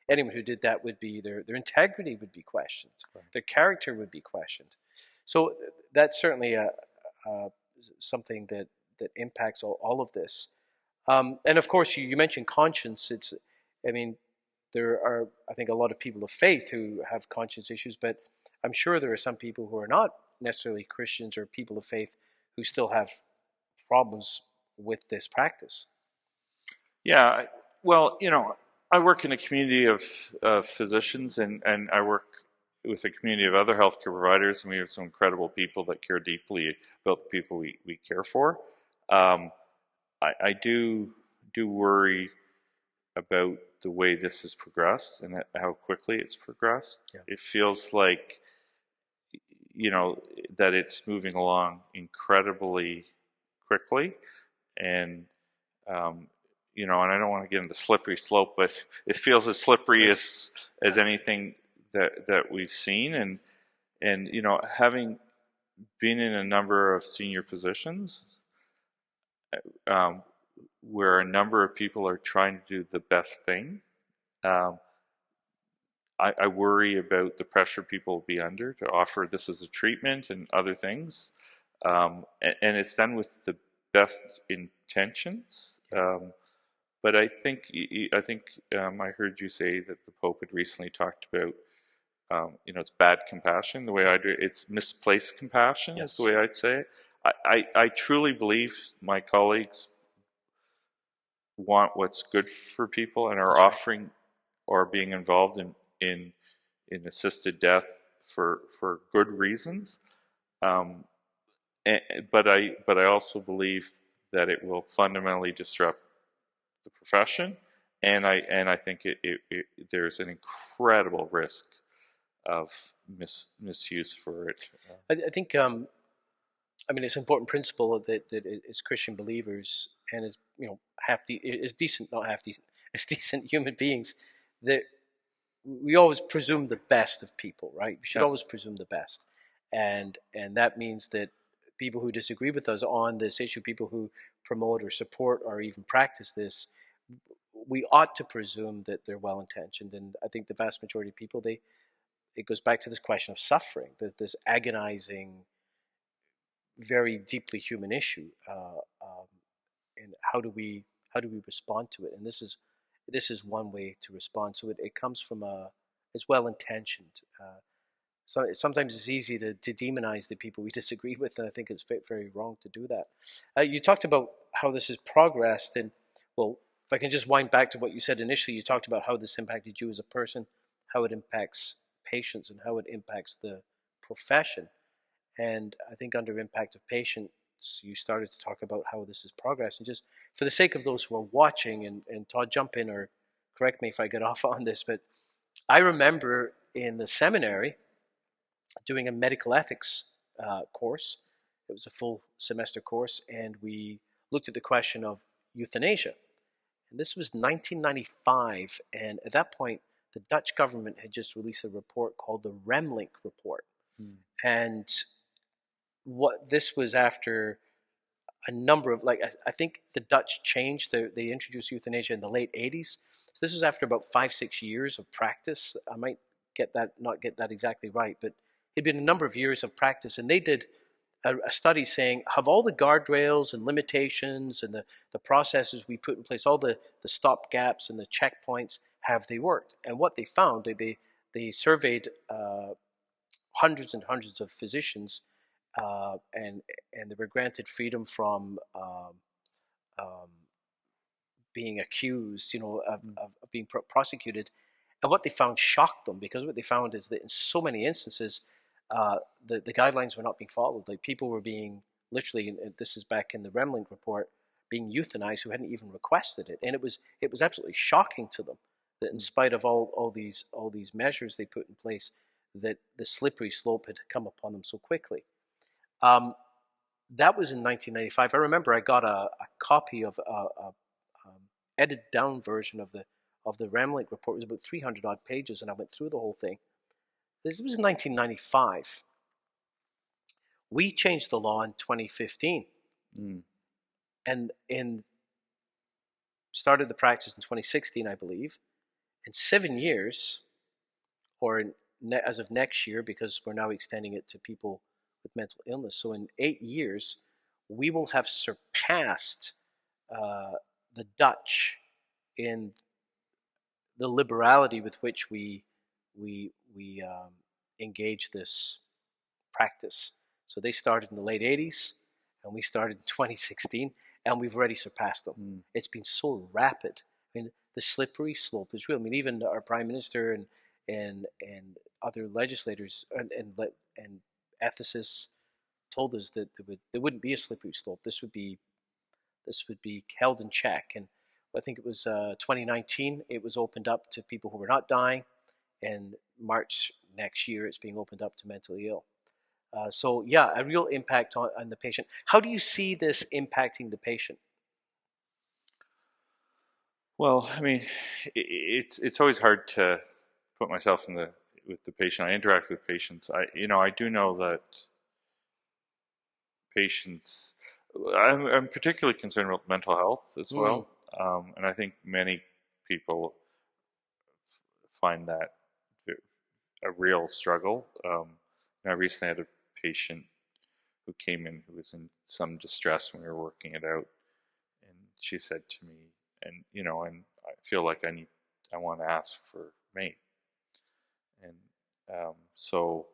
anyone who did that would be their integrity would be questioned, Right. their character would be questioned. So that's certainly something that impacts all of this. And of course, you mentioned conscience. I mean, there are, I think, a lot of people of faith who have conscience issues, but I'm sure there are some people who are not necessarily Christians or people of faith who still have problems with this practice. Yeah, well, I work in a community of physicians, and I work with a community of other healthcare providers, and we have some incredible people that care deeply about the people we care for. I do worry about the way this has progressed and how quickly it's progressed. Yeah. It feels like, that it's moving along incredibly quickly, and and I don't want to get into the slippery slope, but it feels as slippery as anything that we've seen, and having been in a number of senior positions, where a number of people are trying to do the best thing, I worry about the pressure people will be under to offer this as a treatment and other things, and it's done with the best intentions. But I think I heard you say that the Pope had recently talked about, it's bad compassion. The way I do it, it's misplaced compassion. Yes. Is the way I'd say it. I truly believe my colleagues want what's good for people and are That's right. offering or being involved in assisted death for good reasons. But I also believe that it will fundamentally disrupt the profession, and I think there's an incredible risk of misuse for it. I think I mean, it's an important principle that as Christian believers and as as decent, not half decent, as decent human beings, that we always presume the best of people, right? We should always presume the best, and that means that people who disagree with us on this issue, people who promote or support or even practice this, we ought to presume that they're well intentioned. And I think the vast majority of people, it goes back to this question of suffering, this agonizing, very deeply human issue, and how do we respond to it? And this is one way to respond. So it comes from it's well intentioned. So sometimes it's easy to demonize the people we disagree with, and I think it's very wrong to do that. You talked about how this has progressed, and well, if I can just wind back to what you said initially, you talked about how this impacted you as a person, how it impacts patients, and how it impacts the profession. And I think under impact of patients, you started to talk about how this is progress. And just for the sake of those who are watching, and Todd, jump in or correct me if I get off on this, but I remember in the seminary doing a medical ethics course. It was a full semester course, and we looked at the question of euthanasia. And this was 1995, and at that point, the Dutch government had just released a report called the Remlink report. And what this was after a number of, I think the Dutch changed, they introduced euthanasia in the late 80s. So this was after about 5-6 years of practice. I might not get that exactly right, but it'd been a number of years of practice, and they did a study saying, have all the guardrails and limitations and the processes we put in place, all the stop gaps and the checkpoints, have they worked? And what they found, they surveyed hundreds and hundreds of physicians, and they were granted freedom from being accused, of being prosecuted. And what they found shocked them, because what they found is that in so many instances, the guidelines were not being followed. Like, people were being literally, and this is back in the Remlink report, being euthanized who hadn't even requested it. And it was absolutely shocking to them that in spite of all these measures they put in place, that the slippery slope had come upon them so quickly. That was in 1995. I remember I got a copy of a edited down version of the Ramlink report. It was about 300 odd pages, and I went through the whole thing. This was 1995. We changed the law in 2015, and started the practice in 2016, I believe. In 7 years, or as of next year, because we're now extending it to people with mental illness. So in 8 years, we will have surpassed the Dutch in the liberality with which we engage this practice. So they started in the late 80s, and we started in 2016, and we've already surpassed them. It's been so rapid. I mean, the slippery slope is real. I mean, even our prime minister and other legislators and ethicists told us that there wouldn't be a slippery slope. This would be held in check. And I think it was 2019. It was opened up to people who were not dying, and March next year it's being opened up to mentally ill. So yeah, a real impact on the patient. How do you see this impacting the patient? Well, I mean, it's always hard to put myself with the patient. I interact with patients. I do know that patients. I'm particularly concerned about mental health as well, and I think many people find that a real struggle. I recently had a patient who came in who was in some distress when we were working it out, and she said to me, and I feel like I want to ask for MAID, and so,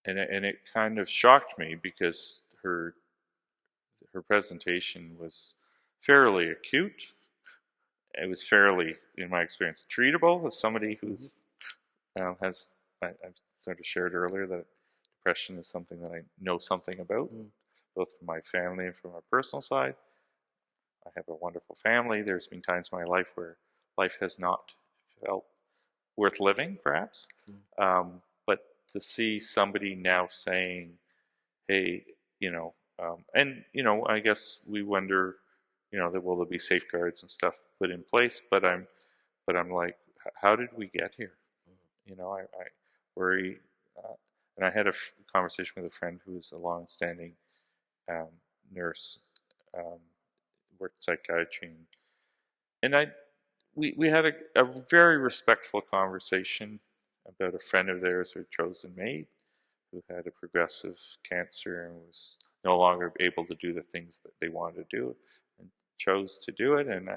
and it kind of shocked me because her presentation was fairly acute. It was fairly, in my experience, treatable as somebody who's has. I sort of shared earlier that depression is something that I know something about, both from my family and from my personal side. I have a wonderful family. There's been times in my life where life has not felt worth living, perhaps. But to see somebody now saying, hey, I guess we wonder, that will there be safeguards and stuff put in place? But I'm like, how did we get here? I worry, and I had a conversation with a friend who is a long-standing nurse, worked psychiatry, and we had a very respectful conversation about a friend of theirs who had chosen MAID, who had a progressive cancer and was no longer able to do the things that they wanted to do, and chose to do it. And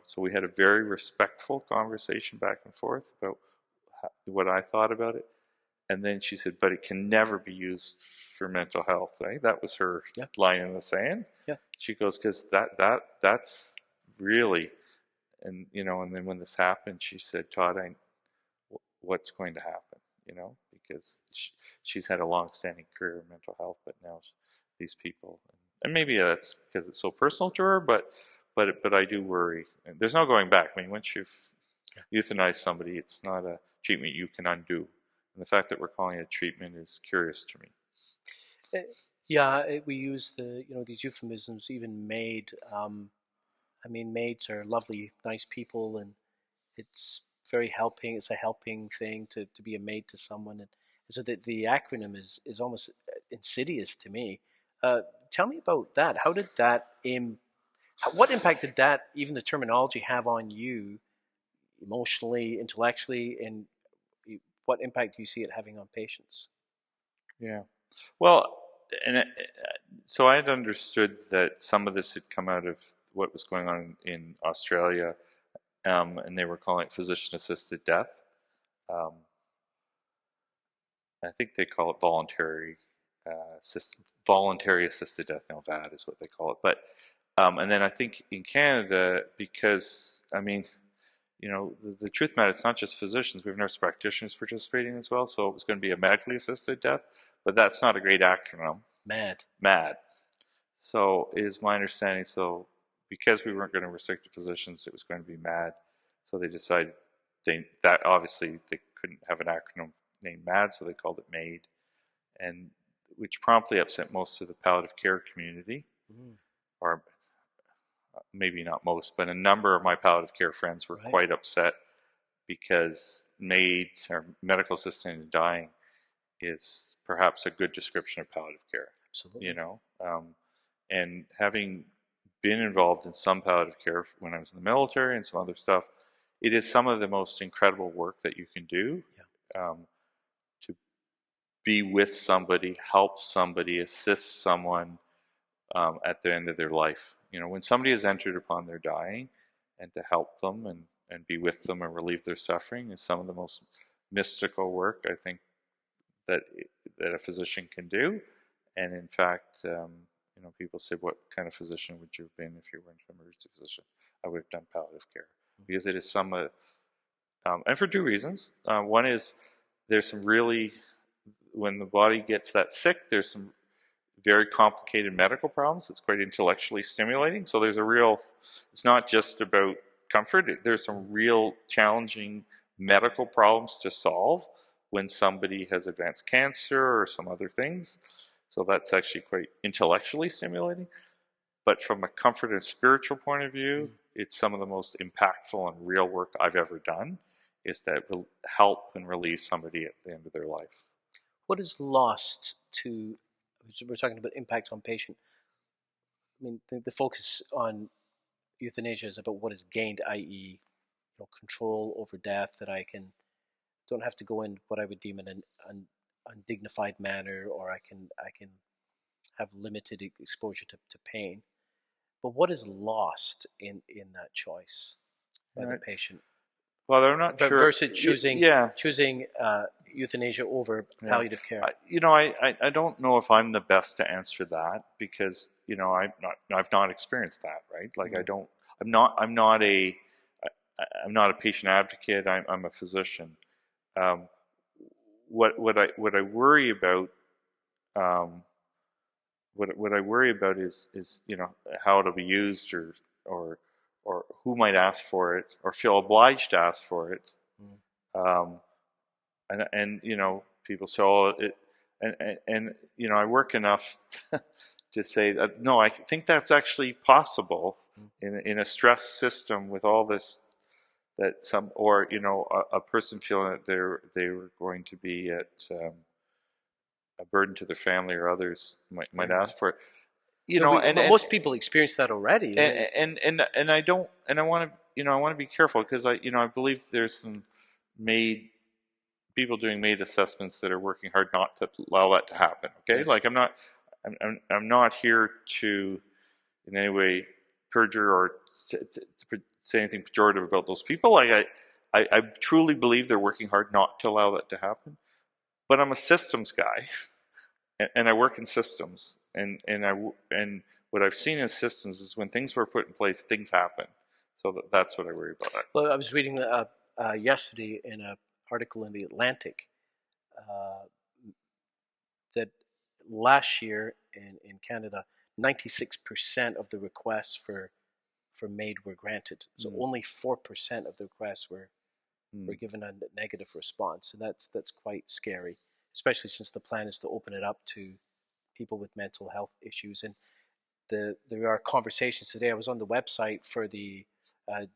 so we had a very respectful conversation back and forth about what I thought about it. And then she said, but it can never be used for mental health, right? That was her line in the sand. Yeah. She goes, because that's really, and then when this happened, she said, Todd, what's going to happen? Because she's had a long-standing career in mental health, but now these people, and maybe that's because it's so personal to her, but I do worry. And there's no going back. I mean, once you've euthanized somebody, it's not a treatment you can undo. And the fact that we're calling it treatment is curious to me. Yeah, we use these euphemisms, even MAID. I mean, MAIDs are lovely, nice people, and it's very helping. It's a helping thing to be a MAID to someone, and so the acronym is almost insidious to me. Tell me about that. How did that what impact did that, even the terminology, have on you, emotionally, intellectually, and what impact do you see it having on patients? Yeah. Well, and so I had understood that some of this had come out of what was going on in Australia, and they were calling it physician-assisted death. I think they call it voluntary assisted death. Now, VAD is what they call it. But and then I think in Canada, because I mean, the truth matter, it's not just physicians. We have nurse practitioners participating as well. So it was going to be a medically assisted death, but that's not a great acronym. MAID. MAID. So is my understanding. So because we weren't going to restrict to physicians, it was going to be MAID. So they decided that obviously they couldn't have an acronym named MAID, so they called it MAID, and which promptly upset most of the palliative care community, or maybe not most, but a number of my palliative care friends were quite upset because MAID, or medical assisted in dying, is perhaps a good description of palliative care. Absolutely. You know, and having been involved in some palliative care when I was in the military and some other stuff, it is some of the most incredible work that you can do. To be with somebody, help somebody, assist someone at the end of their life. You know, when somebody has entered upon their dying, and to help them and be with them and relieve their suffering is some of the most mystical work I think that a physician can do. And in fact, you know, people say, what kind of physician would you have been if you weren't an emergency physician? I would have done palliative care, because it is some, and for two reasons. One is there's some really, when the body gets that sick, there's some very complicated medical problems. It's quite intellectually stimulating. So there's a real, it's not just about comfort. There's some real challenging medical problems to solve when somebody has advanced cancer or some other things. So that's actually quite intellectually stimulating. But from a comfort and spiritual point of view, it's some of the most impactful and real work I've ever done, is that will help and relieve somebody at the end of their life. What is lost to, we're talking about impact on patient. I mean, the focus on euthanasia is about what is gained, i.e., control over death, that I don't have to go in what I would deem an undignified manner, or I can have limited exposure to pain. But what is lost in that choice by the patient? Well, I'm not sure. Versus choosing euthanasia over palliative care. You know, I don't know if I'm the best to answer that, because you know I've not experienced that, right? Like I'm not a patient advocate. I'm a physician. What I worry about what I worry about is you know, how it'll be used, or who might ask for it or feel obliged to ask for it. And you know, people say, oh, and you know, I work enough to say that no, I think that's actually possible in a stress system with all this, that some, or you know, a person feeling that they were going to be at a burden to their family or others might ask for it. You know, and most people experience that already. And I don't, and I want to, you know, I want to be careful, because I believe there's some MAID people doing MAID assessments that are working hard not to allow that to happen. Okay, like I'm not here to in any way perjure or to say anything pejorative about those people. Like I truly believe they're working hard not to allow that to happen. But I'm a systems guy, and I work in systems, and what I've seen in systems is when things were put in place, things happen. So that's what I worry about. Well, I was reading yesterday in an article in the Atlantic that last year in Canada, 96% of the requests for MAID were granted. So only 4% of the requests were given a negative response, and that's quite scary, especially since the plan is to open it up to people with mental health issues. And there are conversations today. I was on the website for the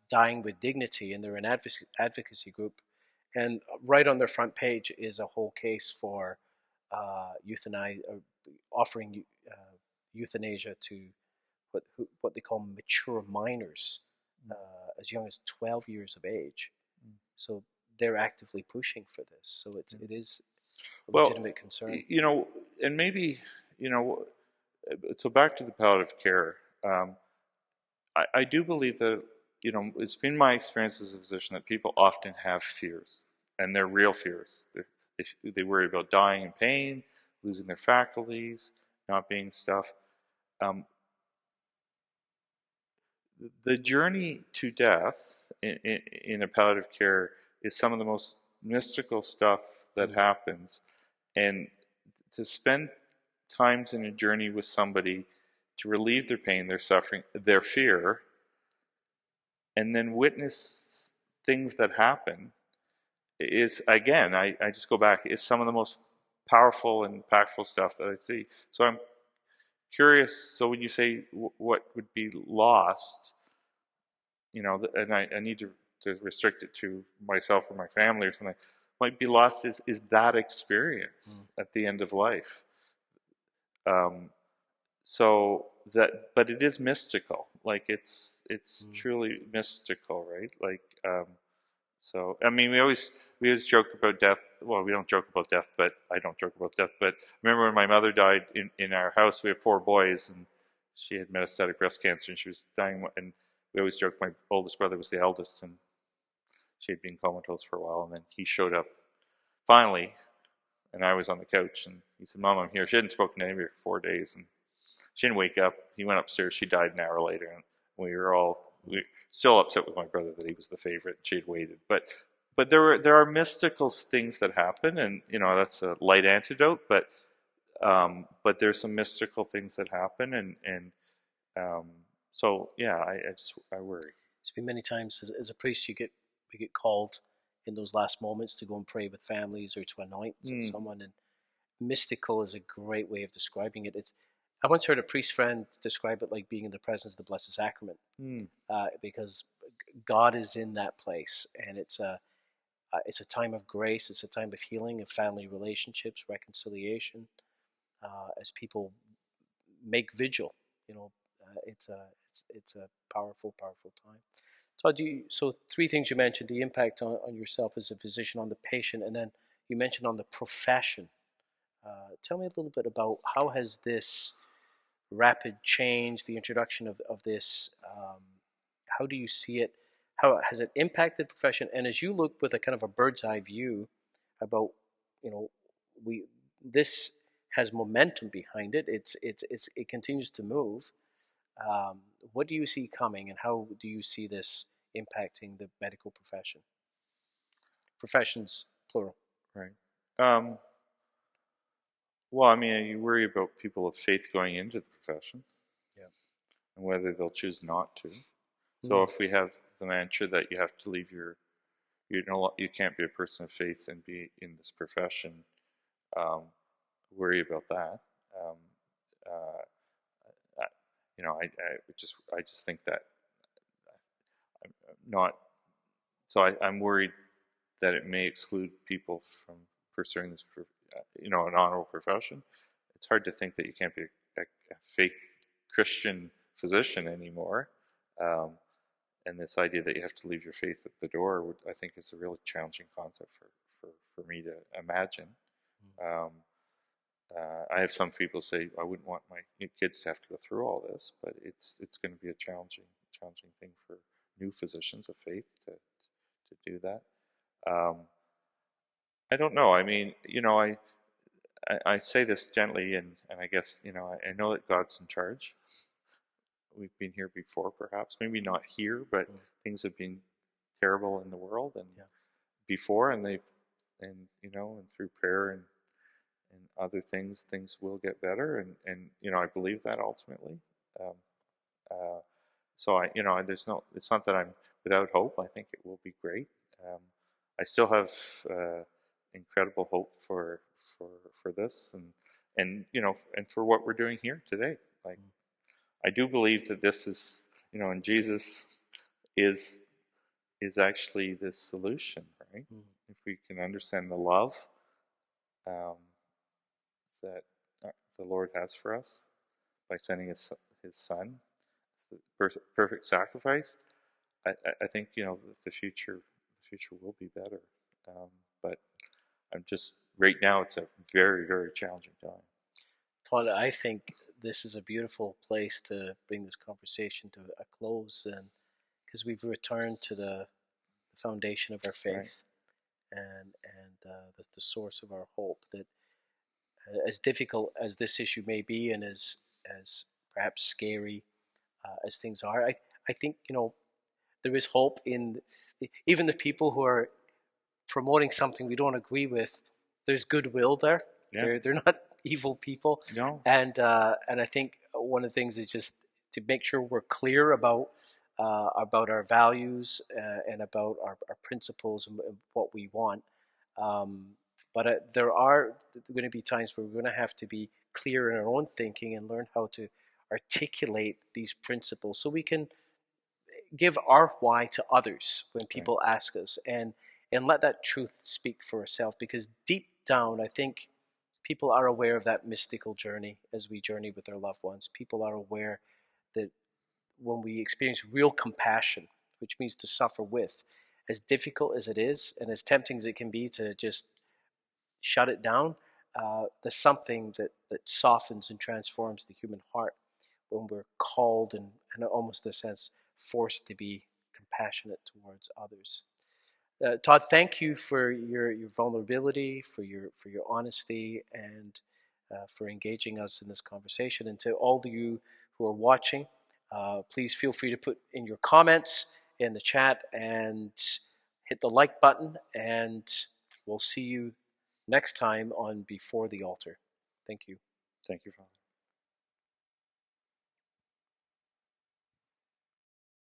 Dying with Dignity, and they're an advocacy group, and right on their front page is a whole case for offering euthanasia to what they call mature minors, as young as 12 years of age. So they're actively pushing for this. So it is a legitimate concern. You know, and maybe, you know, so back to the palliative care. I do believe that, you know, it's been my experience as a physician that people often have fears, and they're real fears. They worry about dying in pain, losing their faculties, not being stuff. The journey to death in a palliative care is some of the most mystical stuff that happens. And to spend times in a journey with somebody to relieve their pain, their suffering, their fear, and then witness things that happen, is, again, I just go back, is some of the most powerful and impactful stuff that I see. So I'm curious. So when you say what would be lost, and I need to restrict it to myself or my family or something, might be lost is that experience at the end of life. So that, but it is mystical. Like it's truly mystical, right? Like, so I mean, we always joke about death. Well, we don't joke about death, but I don't joke about death. But I remember when my mother died in our house, we have 4 boys, and she had metastatic breast cancer, and she was dying. And we always joke my oldest brother was the eldest, and she had been comatose for a while, and then he showed up finally, and I was on the couch, and he said, "Mom, I'm here." She hadn't spoken to anybody for 4 days, and she didn't wake up. He went upstairs. She died an hour later, and we were still upset with my brother that he was the favorite. She had waited, but there are mystical things that happen, and that's a light antidote. But there's some mystical things that happen, and so yeah, I worry. It's been many times as a priest we get called in those last moments to go and pray with families or to anoint someone, and mystical is a great way of describing it. I once heard a priest friend describe it like being in the presence of the Blessed Sacrament, because God is in that place, and it's a time of grace. It's a time of healing of family relationships, reconciliation, as people make vigil. It's a powerful time. Todd, so 3 things you mentioned: the impact on yourself as a physician, on the patient, and then you mentioned on the profession. Tell me a little bit about how has this rapid change, the introduction of this, how do you see it? How has it impacted the profession? And as you look with a kind of a bird's eye view about, we this has momentum behind it. It continues to move. What do you see coming, and how do you see this impacting the medical profession? Professions, plural. Right. Well, I mean, you worry about people of faith going into the professions, Yeah. and whether they'll choose not to. So if we have the mantra that you have to leave you can't be a person of faith and be in this profession, worry about that. I just think that I'm not. So I'm worried that it may exclude people from pursuing this, an honorable profession. It's hard to think that you can't be a faith Christian physician anymore. And this idea that you have to leave your faith at the door, I think, is a really challenging concept for me to imagine. I have some people say I wouldn't want my kids to have to go through all this, but it's going to be a challenging thing for new physicians of faith to do that. I don't know. I mean, I say this gently, and I guess I know that God's in charge. We've been here before, perhaps maybe not here, but things have been terrible in the world and before, and and through prayer and other things will get better, and I believe that ultimately. So there's no. It's not that I'm without hope. I think it will be great. I still have incredible hope for this, and for what we're doing here today. Like, I do believe that this is, and Jesus is actually the solution, right? If we can understand the love that the Lord has for us by sending His Son as the perfect sacrifice, I think the future will be better. But I'm just right now it's a very, very challenging time. Todd, I think this is a beautiful place to bring this conversation to a close, and because we've returned to the foundation of our faith, right, and the source of our hope. That as difficult as this issue may be, and as perhaps scary as things are, I think there is hope in even the people who are promoting something we don't agree with. There's goodwill there. Yeah. They're not evil people. No. And I think one of the things is just to make sure we're clear about about our values and about our principles and what we want. Um, but there are going to be times where we're going to have to be clear in our own thinking and learn how to articulate these principles so we can give our why to others when people ask us, and let that truth speak for itself, because deep down I think people are aware of that mystical journey as we journey with our loved ones. People are aware that when we experience real compassion, which means to suffer with, as difficult as it is and as tempting as it can be to just shut it down, there's something that softens and transforms the human heart when we're called and almost in a sense forced to be compassionate towards others. Todd, thank you for your vulnerability, for your honesty, and for engaging us in this conversation. And to all of you who are watching, please feel free to put in your comments in the chat and hit the like button. And we'll see you next time on Before the Altar. Thank you. Thank you, Father.